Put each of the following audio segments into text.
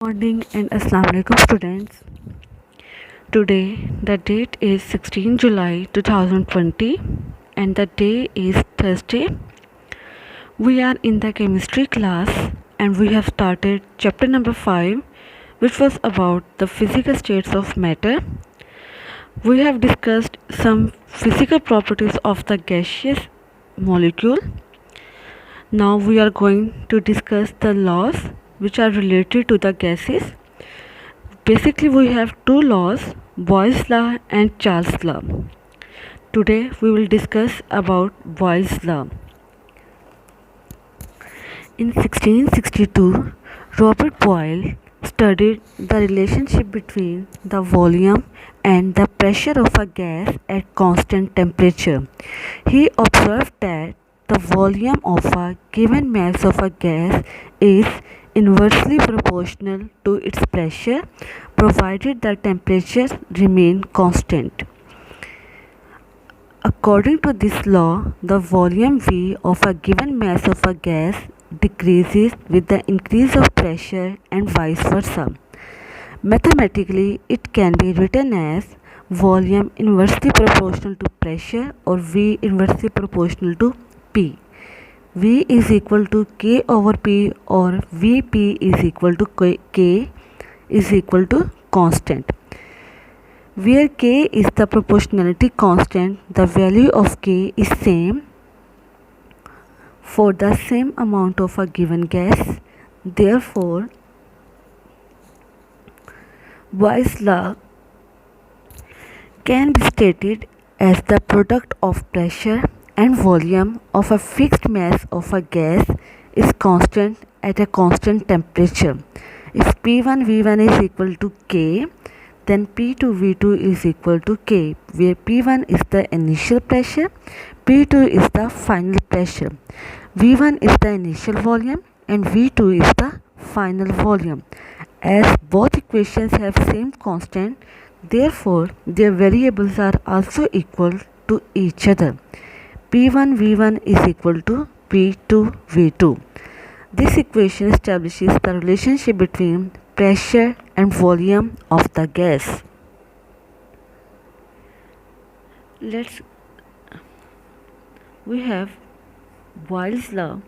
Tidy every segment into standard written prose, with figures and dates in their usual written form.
Morning and Assalamu alaikum students. Today the date is 16 July 2020 and the day is Thursday. We are in the chemistry class and we have started chapter number 5, which was about the physical states of matter. We have discussed some physical properties of the gaseous molecule. Now we are going to discuss the laws which are related to the gases. Basically, we have two laws, Boyle's law and Charles' law. Today, we will discuss about Boyle's law. In 1662, Robert Boyle studied the relationship between the volume and the pressure of a gas at constant temperature. He observed that the volume of a given mass of a gas is inversely proportional to its pressure provided the temperature remain constant. According to this law, the volume V of a given mass of a gas decreases with the increase of pressure and vice versa. Mathematically, it can be written as volume inversely proportional to pressure or V inversely proportional to P. V is equal to K over P or Vp is equal to K is equal to constant. Where K is the proportionality constant, the value of K is same for the same amount of a given gas. Therefore, Boyle's law can be stated as the product of pressure and volume of a fixed mass of a gas is constant at a constant temperature. If P1 V1 is equal to K, then P2 V2 is equal to K, where P1 is the initial pressure, P2 is the final pressure, V1 is the initial volume and V2 is the final volume. As both equations have same constant, therefore their variables are also equal to each other. P1 V1 is equal to P2 V2. This equation establishes the relationship between pressure and volume of the gas. We have Boyle's law.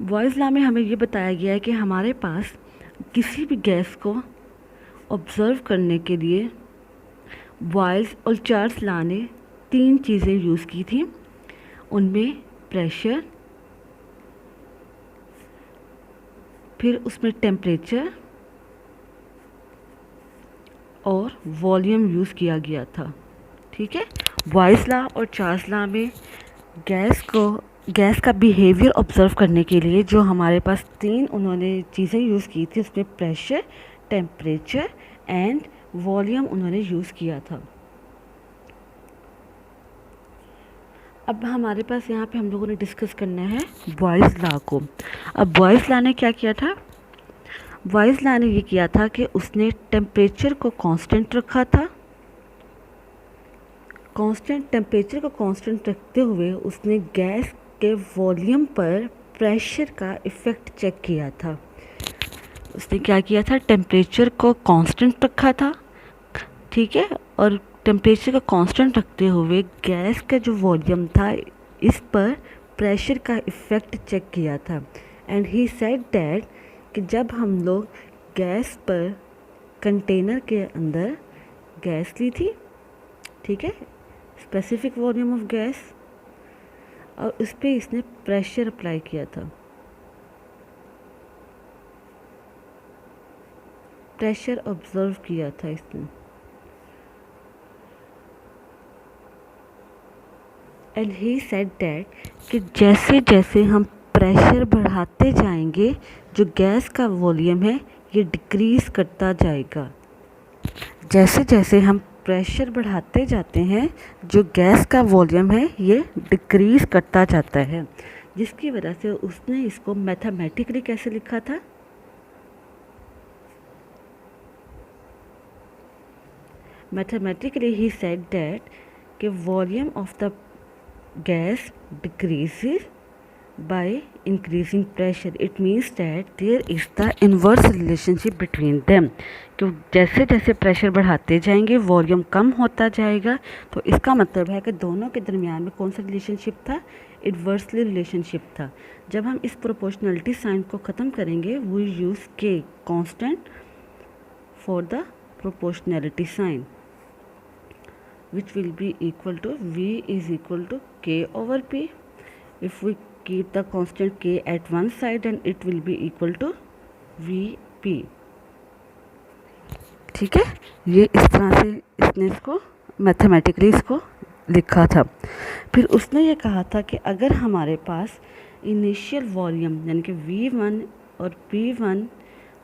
Boyle's law में हमें ये बताया गया है कि हमारे पास किसी भी गैस को ऑब्ज़र्व करने के लिए बॉयल्स और चार्ल्स लॉ ने तीन चीज़ें यूज़ की थी। उनमें प्रेशर, फिर उसमें टेम्परेचर और वॉल्यूम यूज़ किया गया था। ठीक है, बॉयल्स लॉ और चार्ल्स लॉ में गैस का बिहेवियर ऑब्ज़र्व करने के लिए जो हमारे पास तीन उन्होंने चीज़ें यूज़ की थी, उसमें प्रेशर, टेम्परेचर एंड वॉल्यूम उन्होंने यूज़ किया था। अब हमारे पास यहाँ पे हम लोगों ने डिस्कस करना है बॉयल्स लॉ को। अब बॉयल्स लॉ ने क्या किया था? बॉयल्स लॉ ने ये किया था कि उसने टेम्परेचर को कांस्टेंट रखा था। टेम्परेचर को कांस्टेंट रखते हुए उसने गैस के वॉल्यूम पर प्रेशर का इफ़ेक्ट चेक किया था। उसने क्या किया था? टेम्परेचर को कांस्टेंट रखा था, ठीक है, और टेम्परेचर को कांस्टेंट रखते हुए गैस का जो वॉल्यूम था इस पर प्रेशर का इफ़ेक्ट चेक किया था। एंड ही सेड दैट कि जब हम लोग गैस पर कंटेनर के अंदर गैस ली थी, ठीक है, स्पेसिफिक वॉल्यूम ऑफ गैस, और उस पर इसने प्रेशर अप्लाई किया था। प्रेशर ऑब्जर्व किया था इसने। एंड ही सेड दैट कि जैसे जैसे हम प्रेशर बढ़ाते जाएंगे जो गैस का वॉल्यूम है ये डिक्रीज़ करता जाएगा। जैसे जैसे हम प्रेशर बढ़ाते जाते हैं जो गैस का वॉल्यूम है ये डिक्रीज़ करता जाता है, जिसकी वजह से उसने इसको मैथमेटिकली कैसे लिखा था? मैथमेटिकली ही सेड दैट कि volume of the gas decreases by increasing pressure. It means that there is the inverse relationship between them. क्यों जैसे जैसे प्रेशर बढ़ाते जाएंगे वॉल्यूम कम होता जाएगा, तो इसका मतलब है कि दोनों के दरमियान में कौन सा रिलेशनशिप था, इन्वर्सली रिलेशनशिप था। जब हम इस प्रोपोर्शनलिटी साइन को ख़त्म करेंगे we use k constant for the proportionality sign which will be equal to V is equal to K over P. If we keep the constant K at one side then it will be equal to VP. ठीक है, ये इस तरह से इसने इसको mathematically इसको लिखा था। फिर उसने ये कहा था कि अगर हमारे पास इनिशियल वॉल्यूम यानी कि V1 और P1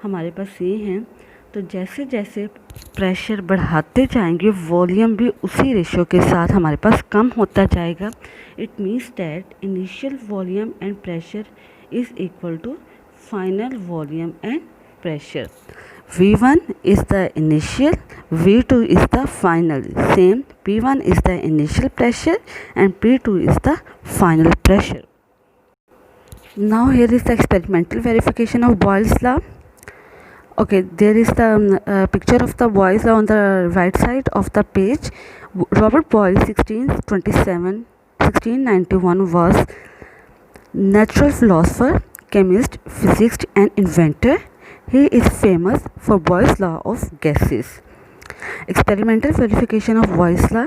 हमारे पास ये हैं, तो जैसे जैसे प्रेशर बढ़ाते जाएंगे वॉल्यूम भी उसी रेशियो के साथ हमारे पास कम होता जाएगा। It means that initial volume and pressure is equal to final volume and pressure. V1 is the initial, V2 is the final. Same, P1 is the initial pressure and P2 is the final pressure. Now here is the experimental verification of Boyle's law. Okay, there is the picture of the Boyle's law on the right side of the page. Robert Boyle 1691 was natural philosopher, chemist, physicist and inventor. He is famous for Boyle's law of gases. Experimental verification of Boyle's law.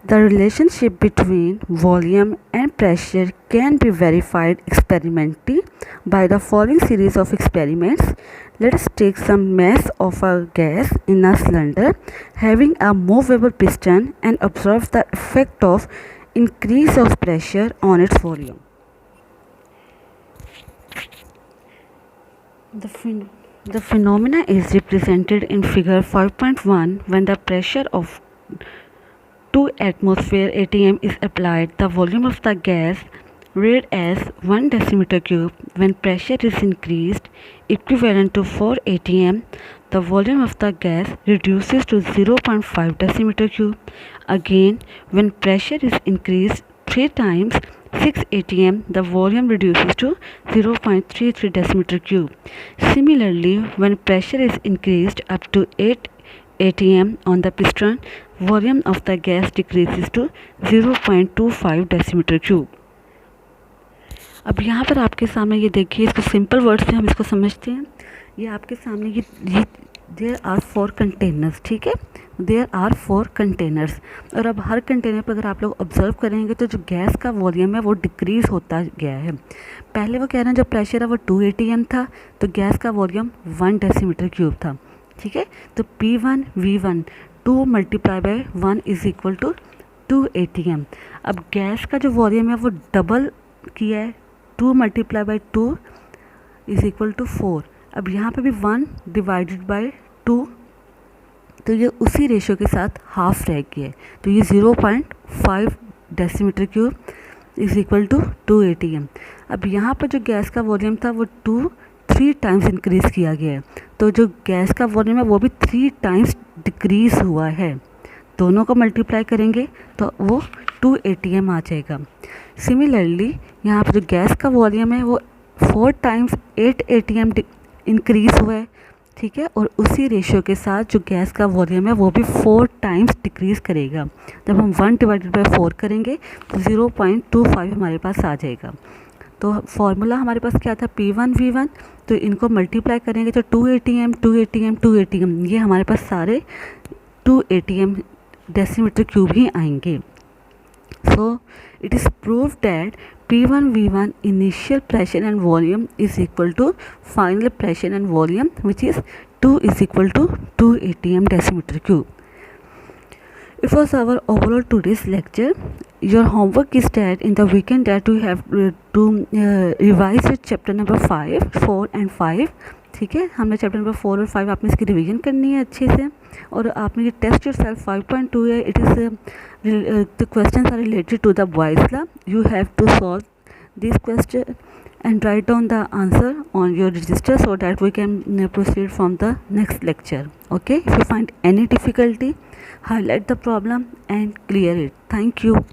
The relationship between volume and pressure can be verified experimentally by the following series of experiments. Let us take some mass of a gas in a cylinder having a movable piston and observe the effect of increase of pressure on its volume. The phenomena is represented in figure 5.1. When the pressure of 2 atmosphere atm is applied, the volume of the gas read as 1 decimeter cube. When pressure is increased equivalent to 4 atm, the volume of the gas reduces to 0.5 decimeter cube. Again, when pressure is increased 3 times 6 atm, the volume reduces to 0.33 decimeter cube. Similarly, when pressure is increased up to 8 atm on the piston, volume of the gas decreases to 0.25 decimeter cube. अब यहाँ पर आपके सामने ये देखिए, इसको simple word से हम इसको समझते हैं। ये आपके सामने ये देयर आर 4 कंटेनर्स, ठीक है, देयर आर 4 कंटेनर्स। और अब हर कंटेनर पर अगर आप लोग ऑब्जर्व करेंगे तो जो गैस का वॉल्यूम है वो डिक्रीज़ होता गया है। पहले वो कह रहे हैं जो प्रेशर है वो 2 atm था, तो गैस का वॉल्यूम 1 डेसीमीटर क्यूब था, ठीक है। तो P1 V1 2 multiply by 1 is equal to 2 atm। अब गैस का जो वॉल्यूम है वो डबल किया है, 2 multiply by 2 is equal to 4। अब यहाँ पे भी 1 डिवाइडेड बाय 2, तो ये उसी रेशियो के साथ हाफ रह गया है, तो ये 0.5 decimetre cube is equal to 2 atm। अब यहाँ पर जो गैस का वॉल्यूम था वो 3 टाइम्स इंक्रीज़ किया गया है, तो जो गैस का वॉल्यूम है वो भी 3 टाइम्स डिक्रीज़ हुआ है। दोनों को मल्टीप्लाई करेंगे तो वो 2 atm आ जाएगा। सिमिलरली यहाँ पर जो गैस का वॉल्यूम है वो 4 टाइम्स 8 atm इंक्रीज़ हुआ है, ठीक है, और उसी रेशियो के साथ जो गैस का वॉल्यूम है वो भी 4 टाइम्स डिक्रीज़ करेगा। जब हम 1 डिवाइडेड बाय 4 करेंगे तो 0.25 हमारे पास आ जाएगा। तो फॉर्मूला हमारे पास क्या था, P1 V1, तो इनको मल्टीप्लाई करेंगे तो 2 atm 2 atm 2 atm, ये हमारे पास सारे 2 atm डेसीमीटर क्यूब ही आएंगे। So it is proved that P1 V1 initial pressure and volume is equal to final pressure and volume, which is 2 is equal to 2 atm decimeter cube. It was our overall today's lecture. Your homework is that in the weekend that you have to revise your chapter number 5, 4 and 5. ठीक है, हमने chapter number 4 और 5 आपने इसकी revision करनी है अच्छे से, और आपने ये टेस्ट योरसेल्फ 5.2 है, it is the questions are related to the Boyle's law. You have to solve this question and write down the answer on your register so that we can proceed from the next lecture. Okay, if you find any difficulty, highlight the problem and clear it. Thank you.